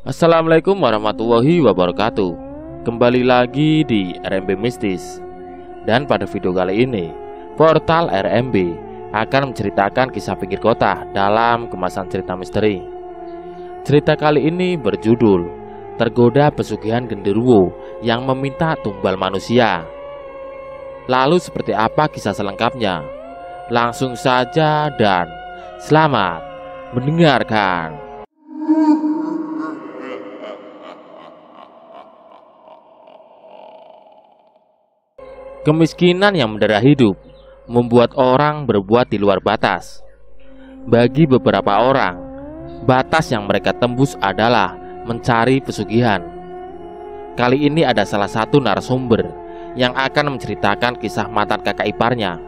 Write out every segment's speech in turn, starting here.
Assalamualaikum warahmatullahi wabarakatuh. Kembali lagi di RMB Mistis. Dan pada video kali ini, portal RMB akan menceritakan kisah pinggir kota dalam kemasan cerita misteri. Cerita kali ini berjudul Tergoda Pesugihan Genderuwo yang Meminta Tumbal Manusia. Lalu seperti apa kisah selengkapnya? Langsung saja dan selamat mendengarkan. Kemiskinan yang mendera hidup membuat orang berbuat di luar batas. Bagi beberapa orang, batas yang mereka tembus adalah mencari pesugihan. Kali ini ada salah satu narasumber yang akan menceritakan kisah mantan kakak iparnya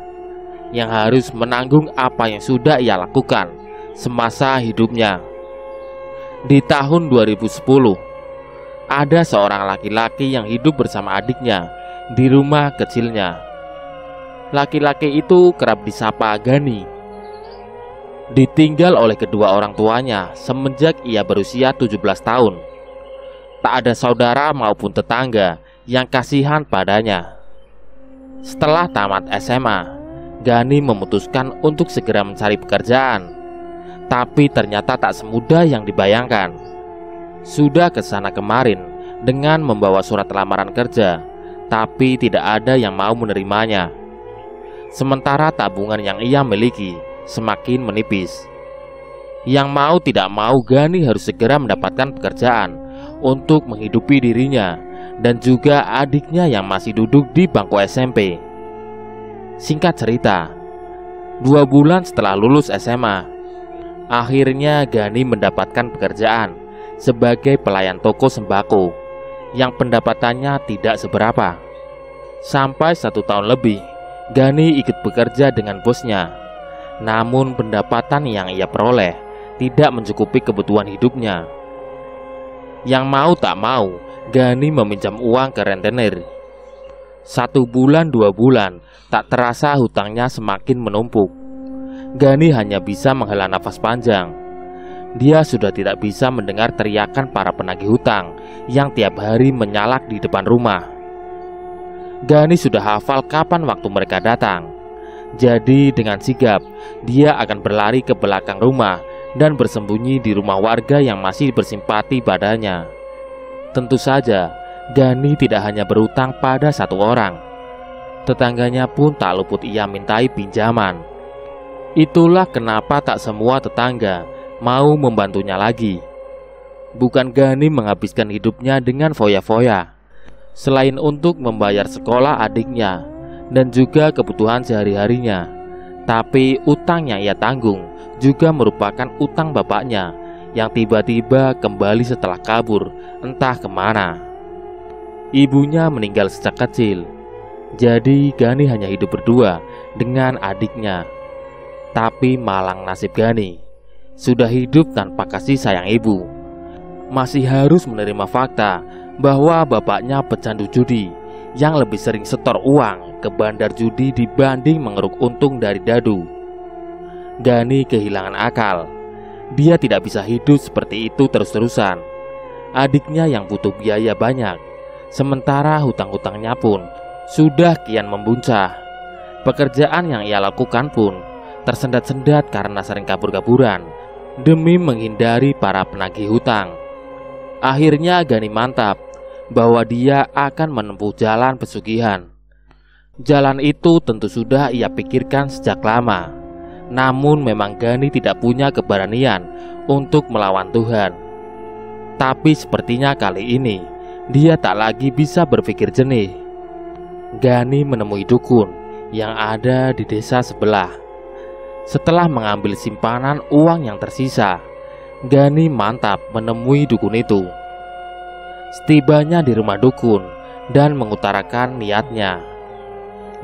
yang harus menanggung apa yang sudah ia lakukan semasa hidupnya. Di tahun 2010, ada seorang laki-laki yang hidup bersama adiknya di rumah kecilnya. Laki-laki itu kerap disapa Gani. Ditinggal oleh kedua orang tuanya semenjak ia berusia 17 tahun. Tak ada saudara maupun tetangga yang kasihan padanya. Setelah tamat SMA, Gani memutuskan untuk segera mencari pekerjaan. Tapi ternyata tak semudah yang dibayangkan. Sudah kesana kemarin dengan membawa surat lamaran kerja, tapi tidak ada yang mau menerimanya. Sementara tabungan yang ia miliki semakin menipis. Yang mau tidak mau, Gani harus segera mendapatkan pekerjaan untuk menghidupi dirinya dan juga adiknya yang masih duduk di bangku SMP. Singkat cerita, 2 bulan setelah lulus SMA, akhirnya Gani mendapatkan pekerjaan sebagai pelayan toko sembako yang pendapatannya tidak seberapa. Sampai 1 tahun lebih, Gani ikut bekerja dengan bosnya. Namun pendapatan yang ia peroleh tidak mencukupi kebutuhan hidupnya. Yang mau tak mau, Gani meminjam uang ke rentenir. 1 bulan 2 bulan, tak terasa hutangnya semakin menumpuk. Gani hanya bisa menghela nafas panjang. Dia sudah tidak bisa mendengar teriakan para penagih hutang yang tiap hari menyalak di depan rumah. Gani sudah hafal kapan waktu mereka datang. Jadi dengan sigap, dia akan berlari ke belakang rumah dan bersembunyi di rumah warga yang masih bersimpati padanya. Tentu saja, Gani tidak hanya berutang pada 1 orang. Tetangganya pun tak luput ia mintai pinjaman. Itulah kenapa tak semua tetangga mau membantunya lagi. Bukan Gani menghabiskan hidupnya dengan foya-foya. Selain untuk membayar sekolah adiknya dan juga kebutuhan sehari-harinya, tapi utang yang ia tanggung juga merupakan utang bapaknya yang tiba-tiba kembali setelah kabur entah kemana. Ibunya meninggal sejak kecil, jadi Gani hanya hidup berdua dengan adiknya. Tapi malang nasib Gani, sudah hidup tanpa kasih sayang ibu. Masih harus menerima fakta bahwa bapaknya pecandu judi yang lebih sering setor uang ke bandar judi dibanding mengeruk untung dari dadu. Gani kehilangan akal. Dia tidak bisa hidup seperti itu terus-terusan. Adiknya yang butuh biaya banyak, sementara hutang-hutangnya pun sudah kian membuncah. Pekerjaan yang ia lakukan pun tersendat-sendat karena sering kabur-kaburan demi menghindari para penagih hutang. Akhirnya Gani mantap bahwa dia akan menempuh jalan pesugihan. Jalan itu tentu sudah ia pikirkan sejak lama. Namun memang Gani tidak punya keberanian untuk melawan Tuhan. Tapi sepertinya kali ini dia tak lagi bisa berpikir jernih. Gani menemui dukun yang ada di desa sebelah. Setelah mengambil simpanan uang yang tersisa, Gani mantap menemui dukun itu. Setibanya di rumah dukun dan mengutarakan niatnya,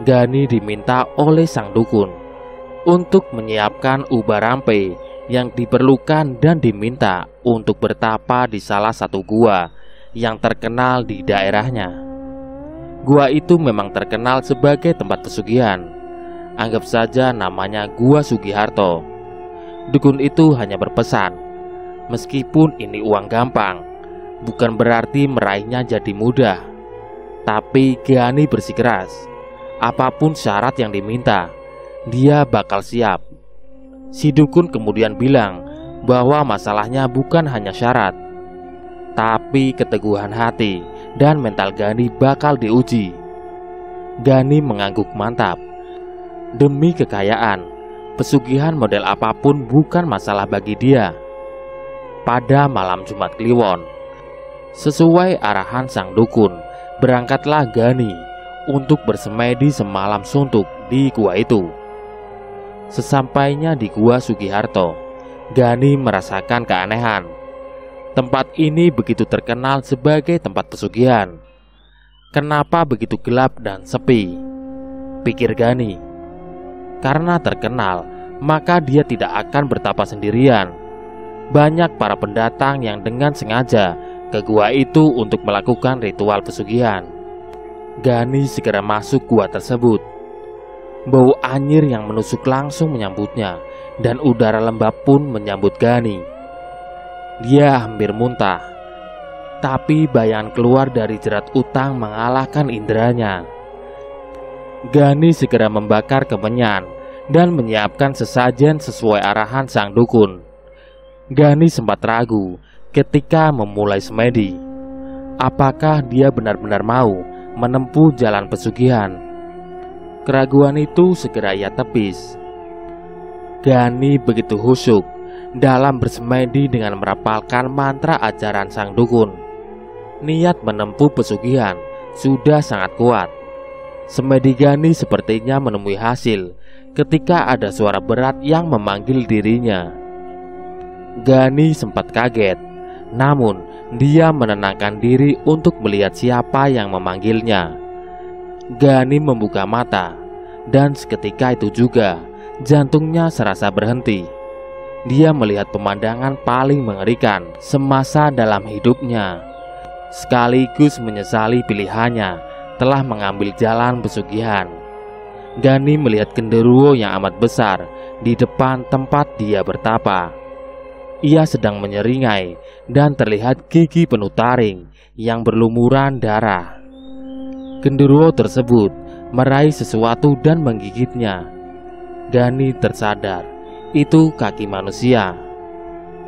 Gani diminta oleh sang dukun untuk menyiapkan ubah rampe yang diperlukan dan diminta untuk bertapa di salah satu gua yang terkenal di daerahnya. Gua itu memang terkenal sebagai tempat pesugihan. Anggap saja namanya Gua Sugiharto. Dukun itu hanya berpesan, meskipun ini uang gampang, bukan berarti meraihnya jadi mudah. Tapi Gani bersikeras, apapun syarat yang diminta, dia bakal siap. Si dukun kemudian bilang bahwa masalahnya bukan hanya syarat, tapi keteguhan hati dan mental Gani bakal diuji. Gani mengangguk mantap. Demi kekayaan, pesugihan model apapun bukan masalah bagi dia. Pada malam Jumat Kliwon, sesuai arahan sang dukun, berangkatlah Gani untuk bersemedi semalam suntuk di gua itu. Sesampainya di gua Sugiharto, Gani merasakan keanehan. Tempat ini begitu terkenal sebagai tempat pesugihan. Kenapa begitu gelap dan sepi? Pikir Gani. Karena terkenal, maka dia tidak akan bertapa sendirian. Banyak para pendatang yang dengan sengaja ke gua itu untuk melakukan ritual pesugihan. Gani segera masuk gua tersebut. Bau anyir yang menusuk langsung menyambutnya, dan udara lembab pun menyambut Gani. Dia hampir muntah, tapi bayangan keluar dari jerat utang mengalahkan inderanya. Gani segera membakar kemenyan dan menyiapkan sesajen sesuai arahan sang dukun. Gani sempat ragu ketika memulai semedi. Apakah dia benar-benar mau menempuh jalan pesugihan? Keraguan itu segera ia tepis. Gani begitu khusyuk dalam bersemedi dengan merapalkan mantra ajaran sang dukun. Niat menempuh pesugihan sudah sangat kuat. Semedi Gani sepertinya menemui hasil ketika ada suara berat yang memanggil dirinya. Gani sempat kaget, namun dia menenangkan diri untuk melihat siapa yang memanggilnya. Gani membuka mata, dan seketika itu juga jantungnya serasa berhenti. Dia melihat pemandangan paling mengerikan semasa dalam hidupnya, sekaligus menyesali pilihannya telah mengambil jalan pesugihan. Gani melihat genderuwo yang amat besar di depan tempat dia bertapa. Ia sedang menyeringai dan terlihat gigi penuh taring yang berlumuran darah. Genderuwo tersebut meraih sesuatu dan menggigitnya. Gani tersadar itu kaki manusia.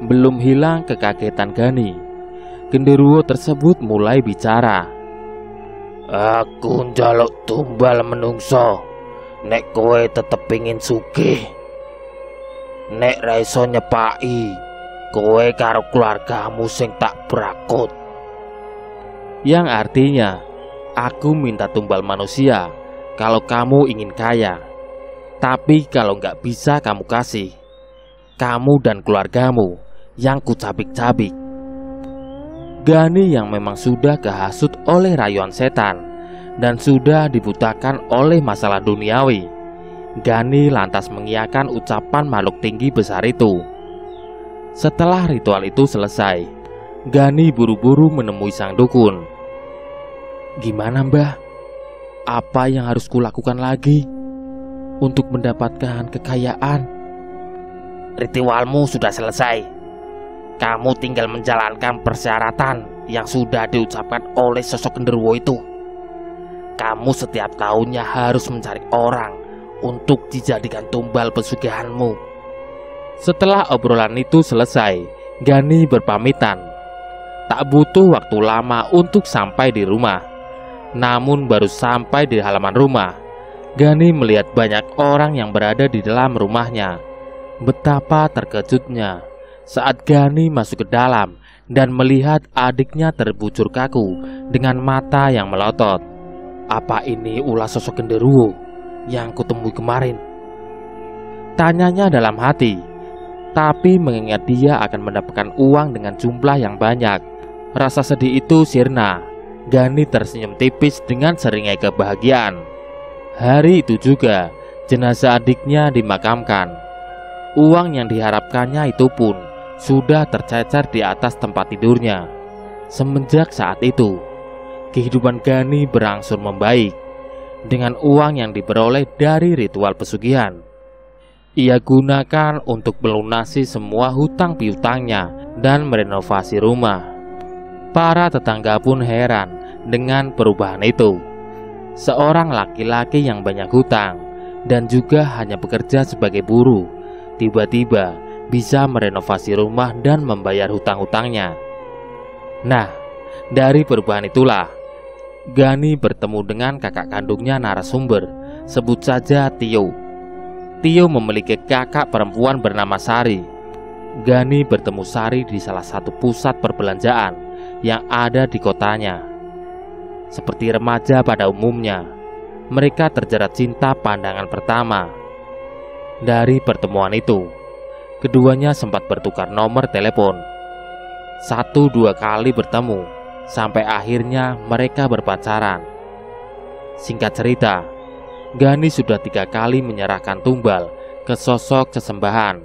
Belum hilang kekagetan Gani, genderuwo tersebut mulai bicara. Aku njaluk tumbal menungso, nek kowe tetep pengin sugih. Nek ra iso nyepaki, kowe karo keluargamu sing tak brakut. Yang artinya, aku minta tumbal manusia kalau kamu ingin kaya. Tapi kalau nggak bisa kamu kasih, kamu dan keluargamu yang kucabik-cabik. Gani yang memang sudah kehasut oleh rayuan setan dan sudah dibutakan oleh masalah duniawi, Gani lantas mengiyakan ucapan makhluk tinggi besar itu. Setelah ritual itu selesai, Gani buru-buru menemui sang dukun. Gimana mbah? Apa yang harus kulakukan lagi untuk mendapatkan kekayaan? Ritualmu sudah selesai. Kamu tinggal menjalankan persyaratan yang sudah diucapkan oleh sosok genderuwo itu. Kamu setiap tahunnya harus mencari orang untuk dijadikan tumbal pesugihanmu. Setelah obrolan itu selesai, Gani berpamitan. Tak butuh waktu lama untuk sampai di rumah. Namun baru sampai di halaman rumah, Gani melihat banyak orang yang berada di dalam rumahnya. Betapa terkejutnya saat Gani masuk ke dalam dan melihat adiknya terbujur kaku dengan mata yang melotot. Apa ini ulah sosok genderuwo yang kutemui kemarin? Tanyanya dalam hati. Tapi mengingat dia akan mendapatkan uang dengan jumlah yang banyak, rasa sedih itu sirna. Gani tersenyum tipis dengan seringai kebahagiaan. Hari itu juga jenazah adiknya dimakamkan. Uang yang diharapkannya itu pun sudah tercecer di atas tempat tidurnya. Semenjak saat itu, kehidupan Gani berangsur membaik. Dengan uang yang diperoleh dari ritual pesugihan, ia gunakan untuk melunasi semua hutang piutangnya dan merenovasi rumah. Para tetangga pun heran dengan perubahan itu. Seorang laki-laki yang banyak hutang dan juga hanya bekerja sebagai buruh, tiba-tiba bisa merenovasi rumah dan membayar hutang-hutangnya. Nah, dari perubahan itulah Gani bertemu dengan kakak kandungnya narasumber, sebut saja Tio. Tio memiliki kakak perempuan bernama Sari. Gani bertemu Sari di salah satu pusat perbelanjaan yang ada di kotanya. Seperti remaja pada umumnya, mereka terjerat cinta pandangan pertama. Dari pertemuan itu, keduanya sempat bertukar nomor telepon. 1-2 kali bertemu, sampai akhirnya mereka berpacaran. Singkat cerita, Gani sudah 3 kali menyerahkan tumbal ke sosok sesembahan,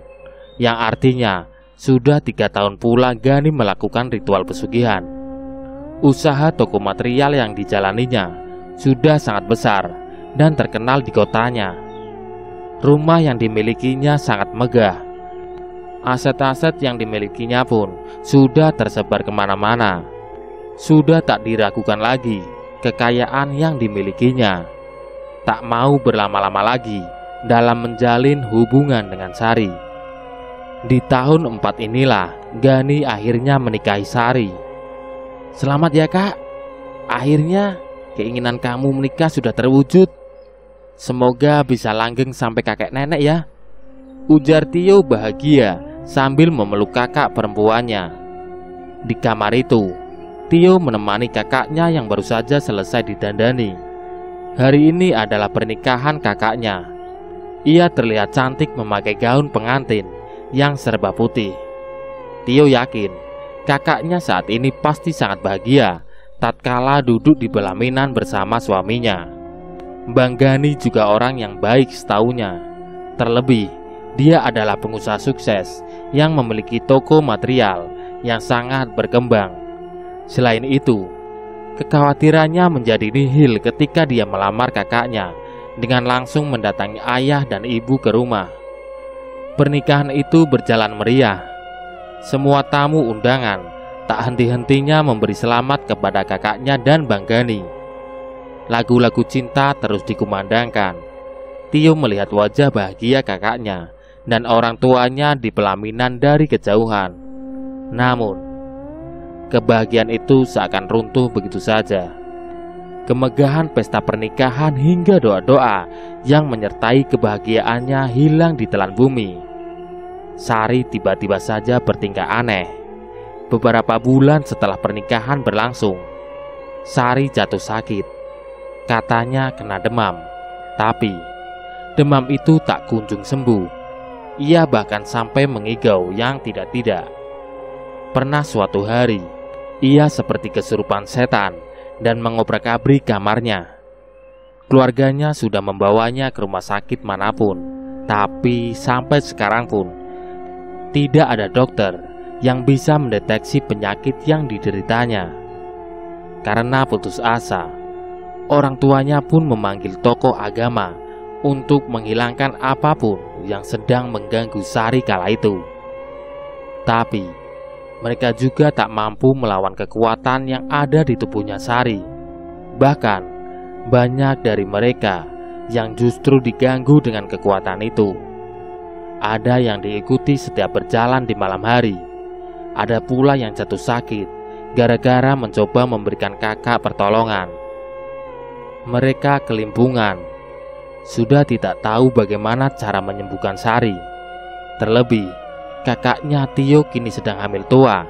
yang artinya sudah 3 tahun pula Gani melakukan ritual pesugihan. Usaha toko material yang dijalaninya sudah sangat besar dan terkenal di kotanya. Rumah yang dimilikinya sangat megah. Aset-aset yang dimilikinya pun sudah tersebar kemana-mana. Sudah tak diragukan lagi kekayaan yang dimilikinya. Tak mau berlama-lama lagi dalam menjalin hubungan dengan Sari. Di tahun 4 inilah Gani akhirnya menikahi Sari. "Selamat ya kak, akhirnya keinginan kamu menikah sudah terwujud. Semoga bisa langgeng sampai kakek nenek ya," ujar Tio bahagia sambil memeluk kakak perempuannya. Di kamar itu, Tio menemani kakaknya yang baru saja selesai didandani. Hari ini adalah pernikahan kakaknya. Ia terlihat cantik memakai gaun pengantin yang serba putih. Tio yakin kakaknya saat ini pasti sangat bahagia tatkala duduk di pelaminan bersama suaminya. Bang Gani juga orang yang baik setaunya. Terlebih, dia adalah pengusaha sukses yang memiliki toko material yang sangat berkembang. Selain itu, kekhawatirannya menjadi nihil ketika dia melamar kakaknya dengan langsung mendatangi ayah dan ibu ke rumah. Pernikahan itu berjalan meriah. Semua tamu undangan tak henti-hentinya memberi selamat kepada kakaknya dan Bang Gani. Lagu-lagu cinta terus dikumandangkan. Tio melihat wajah bahagia kakaknya dan orang tuanya di pelaminan dari kejauhan. Namun, kebahagiaan itu seakan runtuh begitu saja. Kemegahan pesta pernikahan hingga doa-doa yang menyertai kebahagiaannya hilang ditelan bumi. Sari tiba-tiba saja bertingkah aneh. Beberapa bulan setelah pernikahan berlangsung, Sari jatuh sakit. Katanya kena demam, tapi demam itu tak kunjung sembuh. Ia bahkan sampai mengigau yang tidak-tidak. Pernah suatu hari, ia seperti kesurupan setan dan mengobrak-abrik kamarnya. Keluarganya sudah membawanya ke rumah sakit manapun, tapi sampai sekarang pun tidak ada dokter yang bisa mendeteksi penyakit yang dideritanya. Karena putus asa, orang tuanya pun memanggil tokoh agama untuk menghilangkan apapun yang sedang mengganggu Sari kala itu. Tapi mereka juga tak mampu melawan kekuatan yang ada di tubuhnya Sari. Bahkan banyak dari mereka yang justru diganggu dengan kekuatan itu. Ada yang diikuti setiap berjalan di malam hari. Ada pula yang jatuh sakit gara-gara mencoba memberikan kakak pertolongan. Mereka kelimpungan, sudah tidak tahu bagaimana cara menyembuhkan Sari. Terlebih, kakaknya Tio kini sedang hamil tua.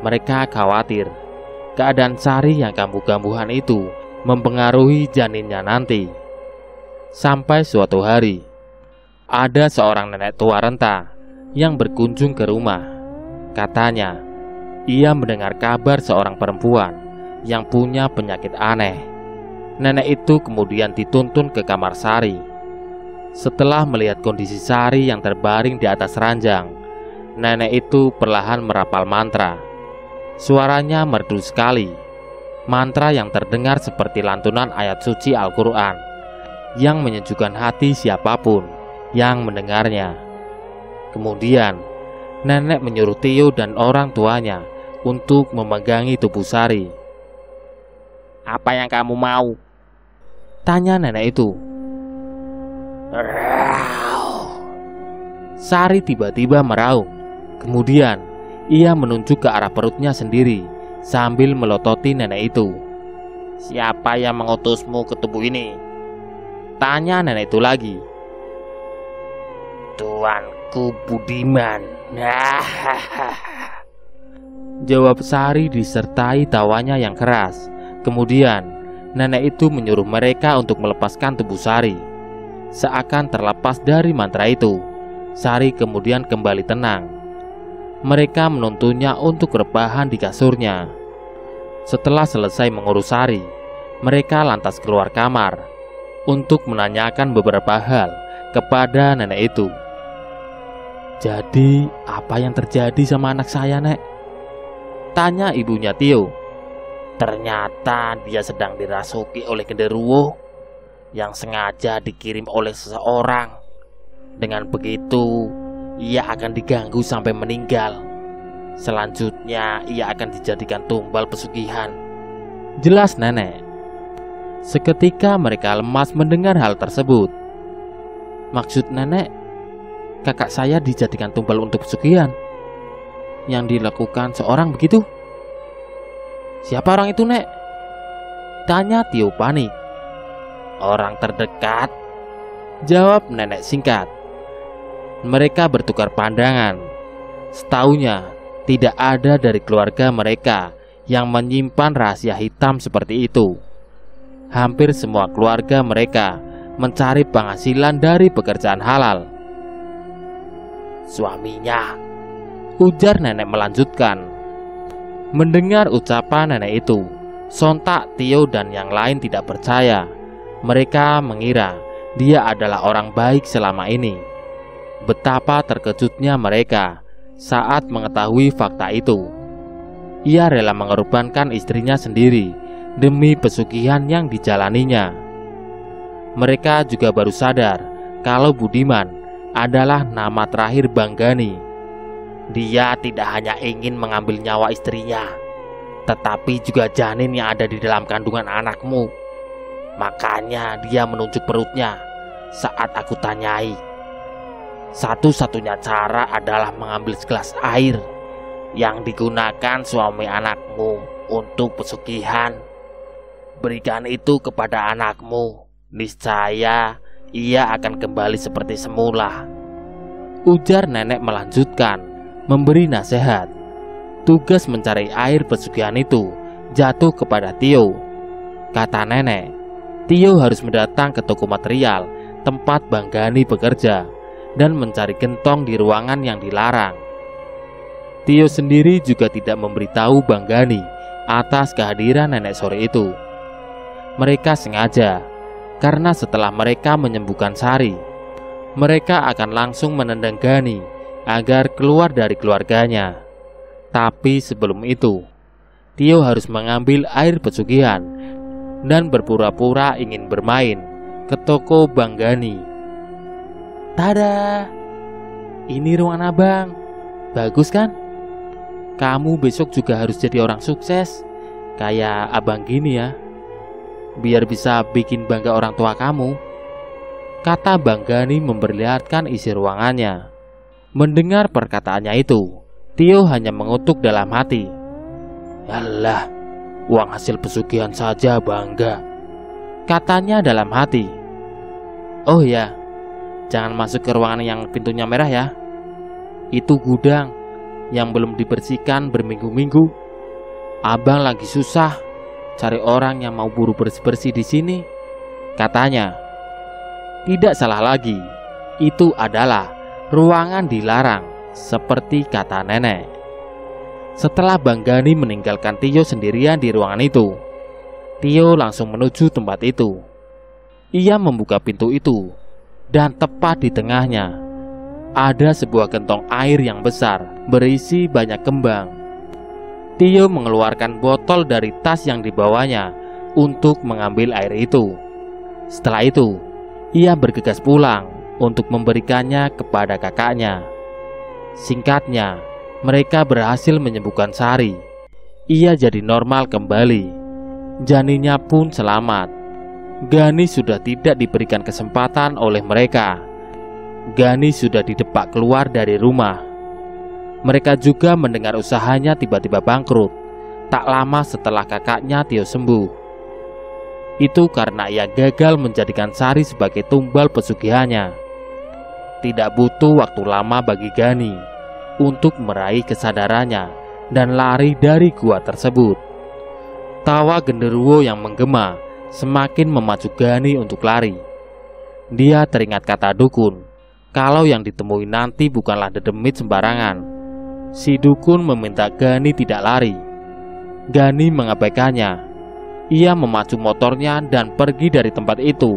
Mereka khawatir keadaan Sari yang kambuh-kambuhan itu mempengaruhi janinnya nanti. Sampai suatu hari, ada seorang nenek tua renta yang berkunjung ke rumah. Katanya, ia mendengar kabar seorang perempuan yang punya penyakit aneh. Nenek itu kemudian dituntun ke kamar Sari. Setelah melihat kondisi Sari yang terbaring di atas ranjang, nenek itu perlahan merapal mantra. Suaranya merdu sekali. Mantra yang terdengar seperti lantunan ayat suci Al-Quran yang menyejukkan hati siapapun yang mendengarnya. Kemudian nenek menyuruh Tio dan orang tuanya untuk memegangi tubuh Sari. "Apa yang kamu mau?" tanya nenek itu. Sari tiba-tiba meraung. Kemudian ia menunjuk ke arah perutnya sendiri sambil melototi nenek itu. "Siapa yang mengutusmu ke tubuh ini?" tanya nenek itu lagi. "Tuanku Budiman." Jawab Sari disertai tawanya yang keras. Kemudian nenek itu menyuruh mereka untuk melepaskan tubuh Sari. Seakan terlepas dari mantra itu, Sari kemudian kembali tenang. Mereka menuntunnya untuk rebahan di kasurnya. Setelah selesai mengurus Sari, mereka lantas keluar kamar untuk menanyakan beberapa hal kepada nenek itu. "Jadi, apa yang terjadi sama anak saya, Nek?" tanya ibunya Tio. "Ternyata dia sedang dirasuki oleh genderuwo yang sengaja dikirim oleh seseorang. Dengan begitu, ia akan diganggu sampai meninggal. Selanjutnya, ia akan dijadikan tumbal pesugihan," jelas nenek. Seketika mereka lemas mendengar hal tersebut. "Maksud nenek, kakak saya dijadikan tumbal untuk pesugihan yang dilakukan seorang begitu? Siapa orang itu, Nek?" tanya Tio panik. "Orang terdekat," jawab nenek singkat. Mereka bertukar pandangan. Setaunya, tidak ada dari keluarga mereka yang menyimpan rahasia hitam seperti itu. Hampir semua keluarga mereka mencari penghasilan dari pekerjaan halal. "Suaminya," ujar nenek melanjutkan. Mendengar ucapan nenek itu, sontak Tio dan yang lain tidak percaya. Mereka mengira dia adalah orang baik selama ini. Betapa terkejutnya mereka saat mengetahui fakta itu. Ia rela mengorbankan istrinya sendiri demi pesugihan yang dijalaninya. Mereka juga baru sadar kalau Budiman adalah nama terakhir Banggani. Dia tidak hanya ingin mengambil nyawa istrinya, tetapi juga janin yang ada di dalam kandungan anakmu. Makanya dia menunjuk perutnya saat aku tanyai. Satu-satunya cara adalah mengambil segelas air yang digunakan suami anakmu untuk pesugihan. Berikan itu kepada anakmu, niscaya ia akan kembali seperti semula," ujar nenek melanjutkan, memberi nasihat. Tugas mencari air pesugihan itu jatuh kepada Tio. Kata nenek, Tio harus mendatang ke toko material tempat Banggani bekerja dan mencari gentong di ruangan yang dilarang. Tio sendiri juga tidak memberitahu Banggani atas kehadiran nenek sore itu. Mereka sengaja, karena setelah mereka menyembuhkan Sari, mereka akan langsung menendang Gani agar keluar dari keluarganya. Tapi sebelum itu, Tio harus mengambil air pesugihan dan berpura-pura ingin bermain ke toko Banggani. "Tada, ini ruangan abang. Bagus kan? Kamu besok juga harus jadi orang sukses kayak abang gini ya, biar bisa bikin bangga orang tua kamu," kata Banggani memperlihatkan isi ruangannya. Mendengar perkataannya itu, Tio hanya mengutuk dalam hati. "Yalah, uang hasil pesugihan saja bangga," katanya dalam hati. "Oh ya, jangan masuk ke ruangan yang pintunya merah ya. Itu gudang yang belum dibersihkan berminggu-minggu. Abang lagi susah cari orang yang mau buru bersih-bersih di sini," katanya. Tidak salah lagi, itu adalah ruangan dilarang seperti kata nenek. Setelah Banggani meninggalkan Tio sendirian di ruangan itu, Tio langsung menuju tempat itu. Ia membuka pintu itu, dan tepat di tengahnya ada sebuah gentong air yang besar berisi banyak kembang. Tio mengeluarkan botol dari tas yang dibawanya untuk mengambil air itu. Setelah itu, ia bergegas pulang untuk memberikannya kepada kakaknya. Singkatnya, mereka berhasil menyembuhkan Sari ia jadi normal kembali. Janinnya pun selamat. Gani sudah tidak diberikan kesempatan oleh mereka. Gani sudah didepak keluar dari rumah. Mereka juga mendengar usahanya tiba-tiba bangkrut tak lama setelah kakaknya Tio sembuh. Itu karena ia gagal menjadikan Sari sebagai tumbal pesugihannya. Tidak butuh waktu lama bagi Gani untuk meraih kesadarannya dan lari dari gua tersebut. Tawa genderuwo yang menggema semakin memacu Gani untuk lari. Dia teringat kata dukun, kalau yang ditemui nanti bukanlah dedemit sembarangan. Si dukun meminta Gani tidak lari. Gani mengabaikannya. Ia memacu motornya dan pergi dari tempat itu,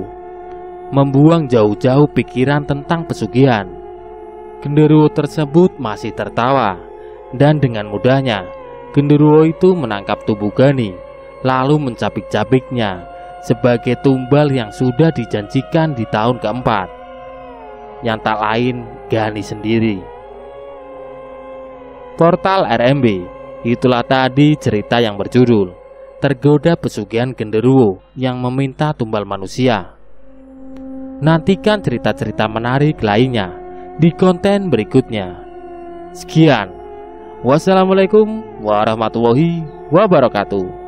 membuang jauh-jauh pikiran tentang pesugihan. Genderuwo tersebut masih tertawa, dan dengan mudahnya genderuwo itu menangkap tubuh Gani, lalu mencabik-cabiknya sebagai tumbal yang sudah dijanjikan di tahun keempat, yang tak lain Gani sendiri. Portal RMB, itulah tadi cerita yang berjudul Tergoda Pesugihan Genderuwo yang Meminta Tumbal Manusia. Nantikan cerita-cerita menarik lainnya di konten berikutnya. Sekian. Wassalamualaikum warahmatullahi wabarakatuh.